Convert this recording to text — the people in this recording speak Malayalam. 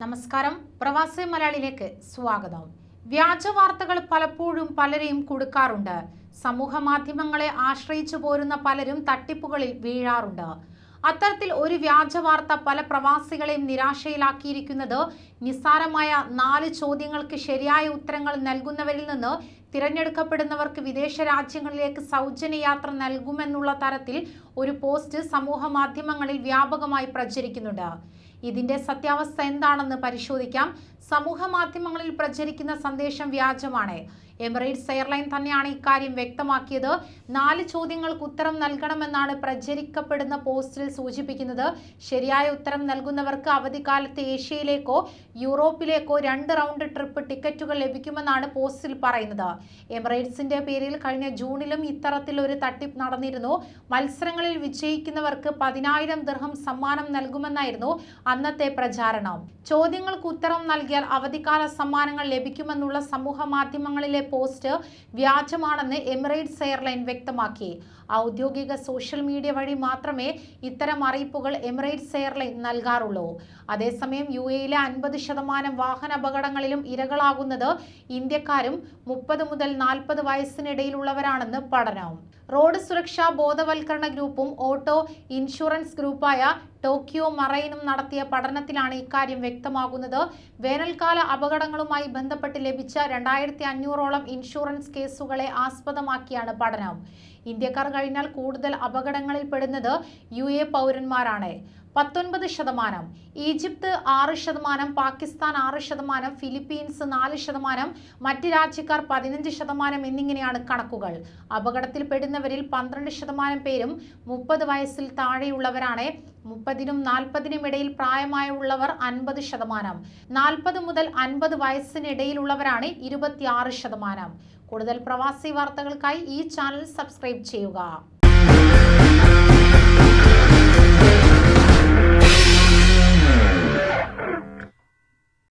നമസ്കാരം, പ്രവാസി മലയാളിയിലേക്ക് സ്വാഗതം. വ്യാജ വാർത്തകൾ പലപ്പോഴും പലരെയും കുടുക്കാറുണ്ട്. സമൂഹ മാധ്യമങ്ങളെ ആശ്രയിച്ചു പോരുന്ന പലരും തട്ടിപ്പുകളിൽ വീഴാറുണ്ട്. അത്തരത്തിൽ ഒരു വ്യാജ വാർത്ത പല പ്രവാസികളെയും നിരാശയിലാക്കിയിരിക്കുന്നത് നിസ്സാരമായ 4 ചോദ്യങ്ങൾക്ക് ശരിയായ ഉത്തരങ്ങൾ നൽകുന്നവരിൽ നിന്ന് തിരഞ്ഞെടുക്കപ്പെടുന്നവർക്ക് വിദേശ രാജ്യങ്ങളിലേക്ക് സൗജന്യ യാത്ര നൽകുമെന്നുള്ള തരത്തിൽ ഒരു പോസ്റ്റ് സമൂഹ മാധ്യമങ്ങളിൽ വ്യാപകമായി പ്രചരിക്കുന്നുണ്ട്. ഇതിന്റെ സത്യാവസ്ഥ എന്താണെന്ന് പരിശോധിക്കാം. സമൂഹ മാധ്യമങ്ങളിൽ പ്രചരിക്കുന്ന സന്ദേശം വ്യാജമാണ്. എമിറേറ്റ്സ് എയർലൈൻ തന്നെയാണ് ഇക്കാര്യം വ്യക്തമാക്കിയത്. 4 ചോദ്യങ്ങൾക്ക് ഉത്തരം നൽകണമെന്നാണ് പ്രചരിക്കപ്പെടുന്ന പോസ്റ്റിൽ സൂചിപ്പിക്കുന്നത്. ശരിയായ ഉത്തരം നൽകുന്നവർക്ക് അവധിക്കാലത്ത് ഏഷ്യയിലേക്കോ യൂറോപ്പിലേക്കോ 2 റൗണ്ട് ട്രിപ്പ് ടിക്കറ്റുകൾ ലഭിക്കുമെന്നാണ് പോസ്റ്റിൽ പറയുന്നത്. എമിറേറ്റ്സിന്റെ പേരിൽ കഴിഞ്ഞ ജൂണിലും ഇത്തരത്തിൽ ഒരു തട്ടിപ്പ് നടന്നിരുന്നു. മത്സരങ്ങളിൽ വിജയിക്കുന്നവർക്ക് 10,000 ദിർഹം സമ്മാനം നൽകുമെന്നായിരുന്നു അന്നത്തെ പ്രചാരണം. ചോദ്യങ്ങൾക്ക് ഉത്തരം നൽകിയാൽ അവധിക്കാല സമ്മാനങ്ങൾ ലഭിക്കുമെന്നുള്ള സമൂഹ മാധ്യമങ്ങളിലെ പോസ്റ്റ് വ്യാജമാണെന്ന് എമിറേറ്റ്സ് എയർലൈൻ വ്യക്തമാക്കി. ഔദ്യോഗിക സോഷ്യൽ മീഡിയ വഴി മാത്രമേ ഇത്തരം അറിയിപ്പുകൾ എമിറേറ്റ്സ് എയർലൈൻ നൽകാറുള്ളൂ. അതേസമയം UAE-ലെ 50% വാഹന അപകടങ്ങളിലും ഇരകളാകുന്നത് ഇന്ത്യക്കാരും 30 മുതൽ 40 വയസ്സിനിടയിലുള്ളവരാണെന്ന് പഠനം. റോഡ് സുരക്ഷാ ബോധവൽക്കരണ ഗ്രൂപ്പും ഓട്ടോ ഇൻഷുറൻസ് ഗ്രൂപ്പായ ടോക്കിയോ മറൈനും നടത്തിയ പഠനത്തിലാണ് ഇക്കാര്യം വ്യക്തമാകുന്നത്. വേനൽക്കാല അപകടങ്ങളുമായി ബന്ധപ്പെട്ട് ലഭിച്ച 2500ഓളം ഇൻഷുറൻസ് കേസുകളെ ആസ്പദമാക്കിയാണ് പഠനം. ഇന്ത്യക്കാർ കഴിഞ്ഞാൽ കൂടുതൽ അപകടങ്ങളിൽ പെടുന്നത് UAE പൗരന്മാരാണ്. 19%, ഈജിപ്ത് 6%, പാകിസ്ഥാൻ 6%, ഫിലിപ്പീൻസ് 4%, മറ്റ് രാജ്യക്കാർ 15% എന്നിങ്ങനെയാണ് കണക്കുകൾ. അപകടത്തിൽ പെടുന്നവരിൽ 12% പേരും 30 വയസ്സിൽ താഴെയുള്ളവരാണ്. 30നും 40നും ഇടയിൽ പ്രായമായുള്ളവർ 50%, 40 മുതൽ 50 വയസ്സിനിടയിലുള്ളവരാണ് 26%. കൂടുതൽ പ്രവാസി വാർത്തകൾക്കായി ഈ ചാനൽ സബ്സ്ക്രൈബ് ചെയ്യുക.